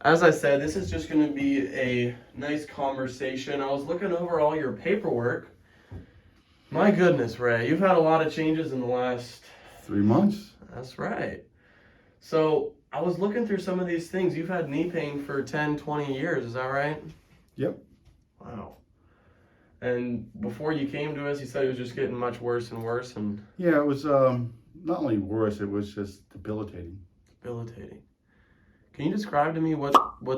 As I said, this is just going to be a nice conversation. I was looking over all your paperwork. My goodness, Ray, you've had a lot of changes in the last 3 months. That's right. So I was looking through some of these things. You've had knee pain for 10, 20 years, is that right? Yep. Wow. And before you came to us, you said it was just getting much worse and worse and Yeah, it was not only worse, it was just debilitating. debilitating. Can you describe to me what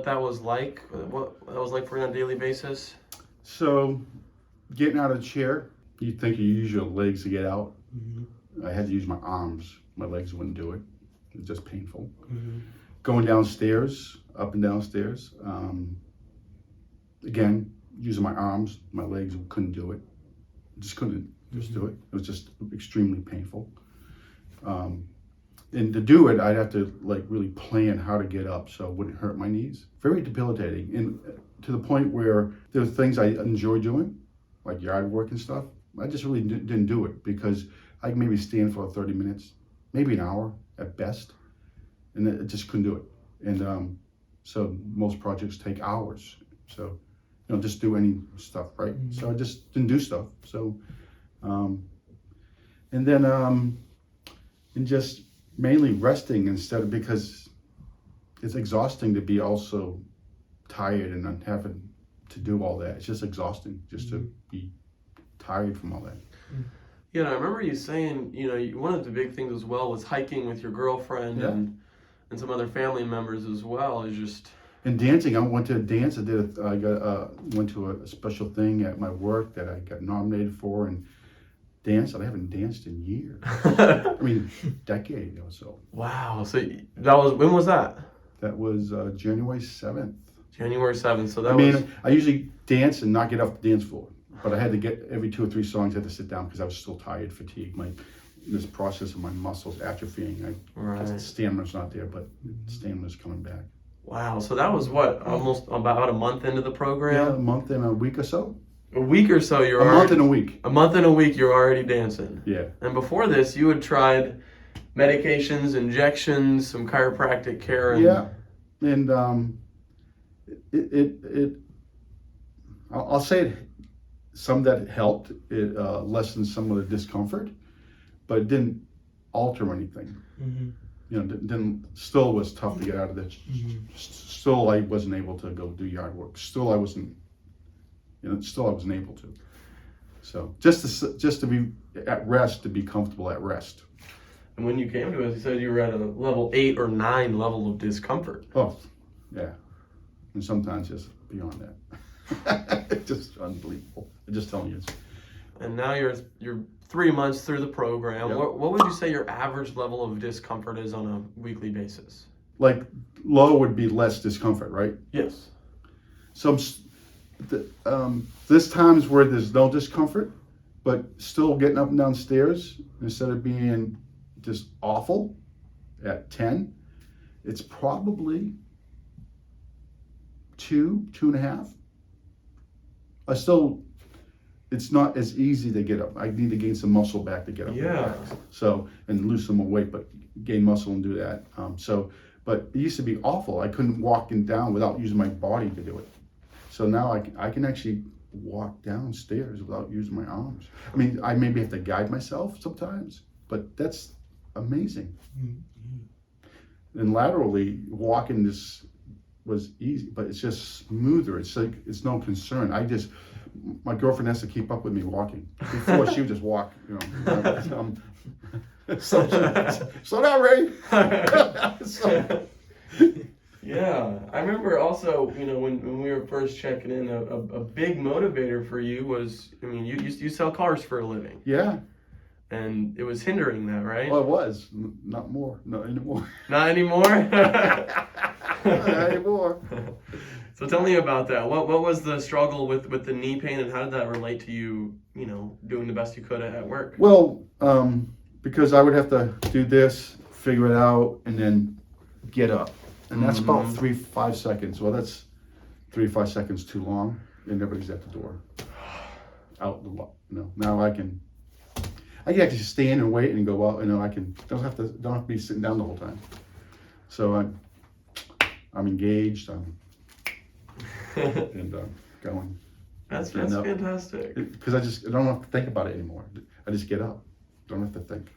that was like? What that was like for you on a daily basis? So, getting out of the chair, you think you use your legs to get out. I had to use my arms. My legs wouldn't do it. It was just painful. Going downstairs, up and downstairs, again, using my arms, my legs couldn't do it. Just couldn't just do it. It was just extremely painful. And to do it, I'd have to like really plan how to get up so it wouldn't hurt my knees. Very debilitating, and to the point where there were things I enjoy doing, like yard work and stuff. I just really didn't do it because I could maybe stand for 30 minutes, maybe an hour at best, and I just couldn't do it. And so most projects take hours. So, just do any stuff, right? So I just didn't do stuff. So, and then, and just mainly resting instead of, because it's exhausting to be also tired and not having to do all that. It's just exhausting just to be tired from all that. Yeah, and I remember you saying, one of the big things as well was hiking with your girlfriend Yeah. and some other family members as well. Is just And dancing, I went to a dance. Went to a special thing at my work that I got nominated for and danced. I haven't danced in years. I mean, decade or so. wow. So that was when was that? That was January 7th. January 7th. So that I mean, was I usually dance and not get off the dance floor, but I had to get every 2 or 3 songs. I had to sit down because I was still tired, fatigued. This process of my muscles atrophying. right. Stamina's not there, but stamina's coming back. Wow. So that was what, almost about a month into the Yeah, program? a month and a week or so. A week or so you're A month already, and a week. a month and a week you're already dancing. Yeah. And before this you had tried medications, injections, some chiropractic care and Yeah, and I'll say some that helped. It lessened some of the discomfort, but it didn't alter anything. Still was tough to get out of the. Still, I wasn't able to go do yard work. Still, I wasn't able to. So just to be at rest, to be comfortable at rest. And when you came to us, you said you were at a level 8 or 9 level of discomfort. Oh, yeah, and sometimes just beyond that. It's just unbelievable. I'm just telling you. And now you're 3 months through the program. Yep. What would you say your average level of discomfort is on a weekly basis? Like low would be less discomfort, right? Yes. There's times where there's no discomfort, but still getting up and down stairs instead of being just awful at 10, it's probably 2.5. It's not as easy to get up. I need to gain some muscle back to get up. Yeah. So, and lose some more weight, but gain muscle and do that. But it used to be awful. I couldn't walk down without using my body to do it. So now I can actually walk downstairs without using my arms. I mean, I maybe have to guide myself sometimes, but that's amazing. And laterally, walking this was easy, but it's just smoother. It's like, it's no concern. My girlfriend has to keep up with me walking. Before she would just walk, slow down, Ray. Yeah, I remember also, when we were first checking in, a big motivator for you was, you sell cars for a living, Yeah. and it was hindering that, right? Well, it was. Not anymore. Not anymore? Not anymore. So tell me about that. What was the struggle with the knee pain, and how did that relate to you, doing the best you could at work? Well, because I would have to do this, figure it out, and then get up. And that's about 3-5 seconds. Well, that's 3-5 seconds too long, and everybody's at the door. Out the lot. Now I can actually stand and wait and go out. I can don't have to be sitting down the whole time. So I'm engaged. And going. That's Getting up. fantastic. Because I don't have to think about it anymore. I just get up. Don't have to think.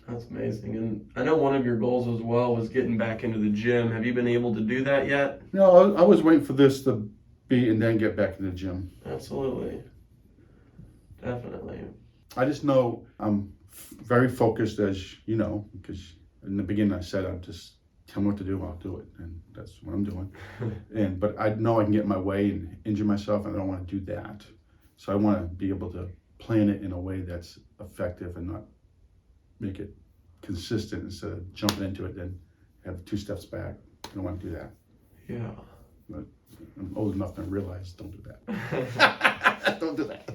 That's amazing. And I know one of your goals as well was getting back into the gym. Have you been able to do that yet? No, I was waiting for this to be and then get back in the gym. Absolutely. Definitely. I just know I'm very focused, as you know, because in the beginning I said I'm just tell me what to do, I'll do it, and that's what I'm doing. But I know I can get in my way and injure myself, and I don't want to do that. So I want to be able to plan it in a way that's effective and not make it consistent instead of jumping into it and have 2 steps back. I don't want to do that. Yeah. But I'm old enough to realize don't do that. Don't do that.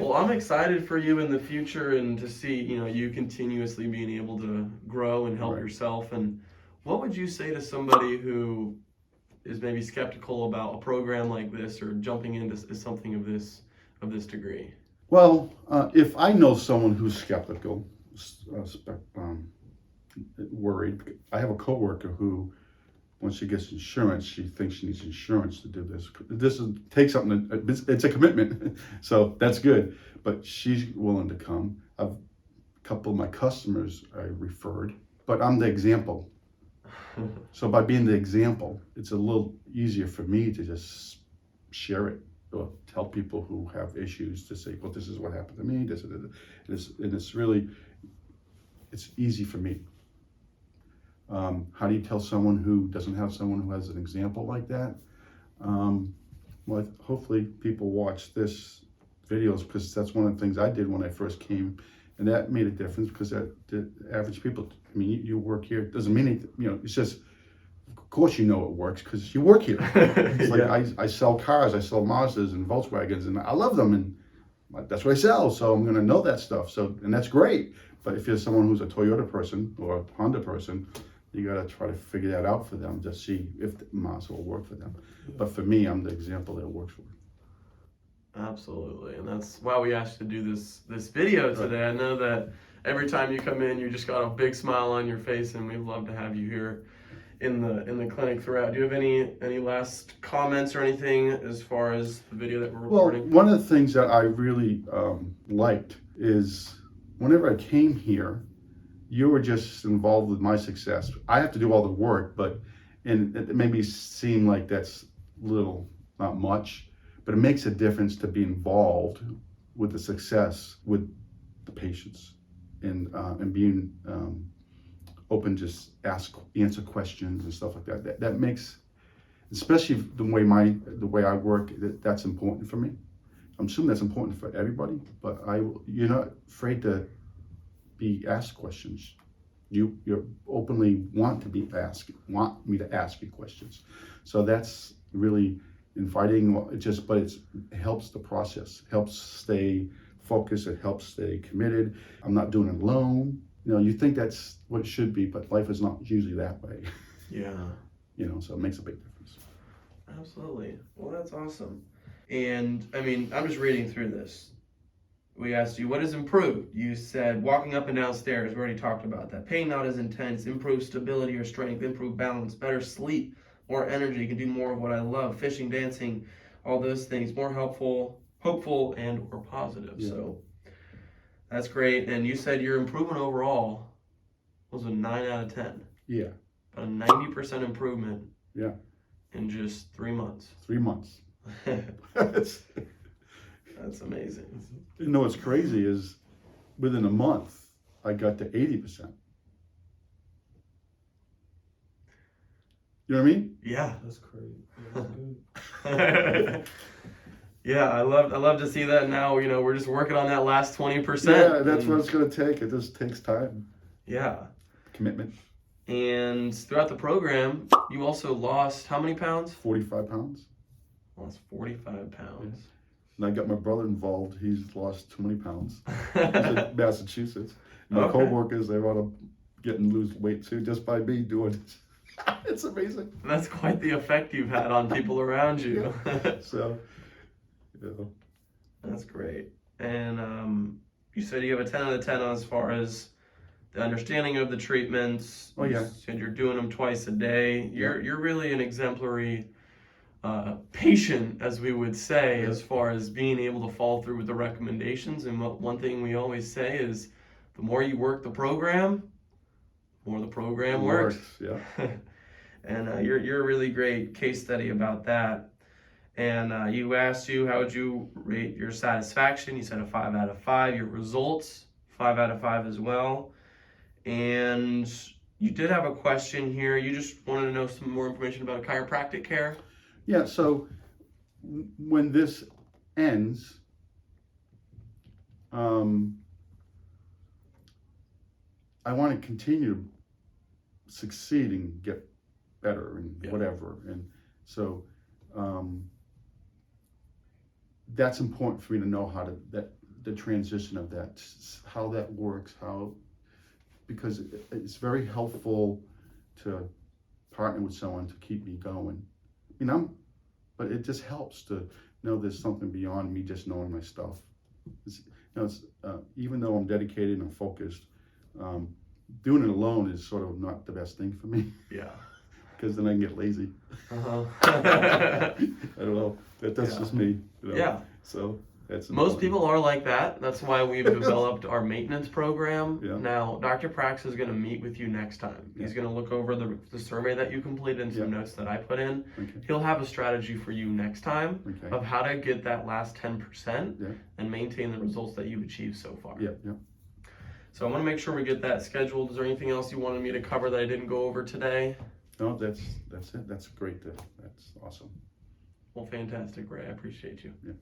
Well, I'm excited for you in the future and to see, you continuously being able to grow and help Right. yourself. And what would you say to somebody who is maybe skeptical about a program like this or jumping into something of this degree? Well, if I know someone who's skeptical, worried, I have a coworker who, when she gets insurance, she thinks she needs insurance to do this. Takes something. It's a commitment, so that's good. But she's willing to come. A couple of my customers I referred, but I'm the example. So by being the example, it's a little easier for me to just share it or tell people who have issues to say, well, this is what happened to me. And it's easy for me. How do you tell someone who doesn't have someone who has an example like that? Well, hopefully people watch this videos, because that's one of the things I did when I first came, and that made a difference, because the average people, I mean, you work here, doesn't mean anything, it's just, of course you know it works because you work here. It's like I sell cars, I sell Mazdas and Volkswagens, and I love them, and that's what I sell, so I'm gonna know that stuff. So, and that's great. But if you're someone who's a Toyota person or a Honda person, you gotta try to figure that out for them to see if the Mazda will work for them. But for me, I'm the example that it works for. Absolutely, and that's why we asked you to do this video today. I know that every time you come in, you just got a big smile on your face, and we'd love to have you here in the clinic throughout. Do you have any last comments or anything as far as the video that we're recording? Well, one of the things that I really liked is whenever I came here, you were just involved with my success. I have to do all the work, and it made me seem like that's little, not much, but it makes a difference to be involved with the success with the patients, and being open, just answer questions and stuff like that. That makes, especially the way I work, that's important for me. I'm assuming that's important for everybody, but you're not afraid to be asked questions. You openly want me to ask you questions. So that's really inviting. But it helps the process, helps stay focused, it helps stay committed. I'm not doing it alone. You think that's what it should be, but life is not usually that way. Yeah. So it makes a big difference. Absolutely. Well, that's awesome. And I mean, I'm just reading through this. We asked you, what has improved? You said walking up and down stairs. We already talked about that. Pain not as intense, improved stability or strength, improved balance, better sleep, more energy, can do more of what I love, fishing, dancing, all those things, more helpful, hopeful, and or positive. Yeah. So that's great. And you said your improvement overall was a 9 out of 10. Yeah. About a 90% improvement. Yeah. In just 3 months. 3 months. That's amazing. What's crazy is within a month, I got to 80%. You know what I mean? Yeah. That's crazy. That's good. Yeah, I love to see that now. We're just working on that last 20%. Yeah, that's what it's going to take. It just takes time. Yeah. Commitment. And throughout the program, you also lost how many pounds? 45 pounds. Lost 45 pounds. And I got my brother involved. He's lost 20 pounds. He's in Massachusetts. My Okay. co-workers, they want to get and lose weight too, just by me doing it. It's amazing. That's quite the effect you've had on people around you. So, That's great. And you said you have a 10 out of 10 as far as the understanding of the treatments. Oh, yeah. You said you're doing them twice a day. You're really an exemplary patient, as we would say, Yeah. as far as being able to follow through with the recommendations. And one thing we always say is, the more you work the program, the more the program works. Yeah. And you're a really great case study about that. And you asked how would you rate your satisfaction? You said a 5 out of 5. Your results, 5 out of 5 as well. And you did have a question here. You just wanted to know some more information about chiropractic care. Yeah, so when this ends, I want to continue to succeed and get better and whatever. And so that's important for me to know how to, the transition of that, how that works, because it's very helpful to partner with someone to keep me going. But it just helps to know there's something beyond me just knowing my stuff. Even though I'm dedicated and I'm focused, doing it alone is sort of not the best thing for me. Yeah. Because then I can get lazy. Uh-huh. I don't know. That's just me. Yeah. So that's most important. people are like that. That's why we've developed our maintenance program. Yeah. Now, Dr. Prax is going to meet with you next time. He's going to look over the survey that you completed and some notes that I put in. Okay. He'll have a strategy for you next time of how to get that last 10% and maintain the results that you've achieved so far. Yeah. So I want to make sure we get that scheduled. Is there anything else you wanted me to cover that I didn't go over today? No, that's it. That's great. That's awesome. Well, fantastic, Ray. I appreciate you. Yeah.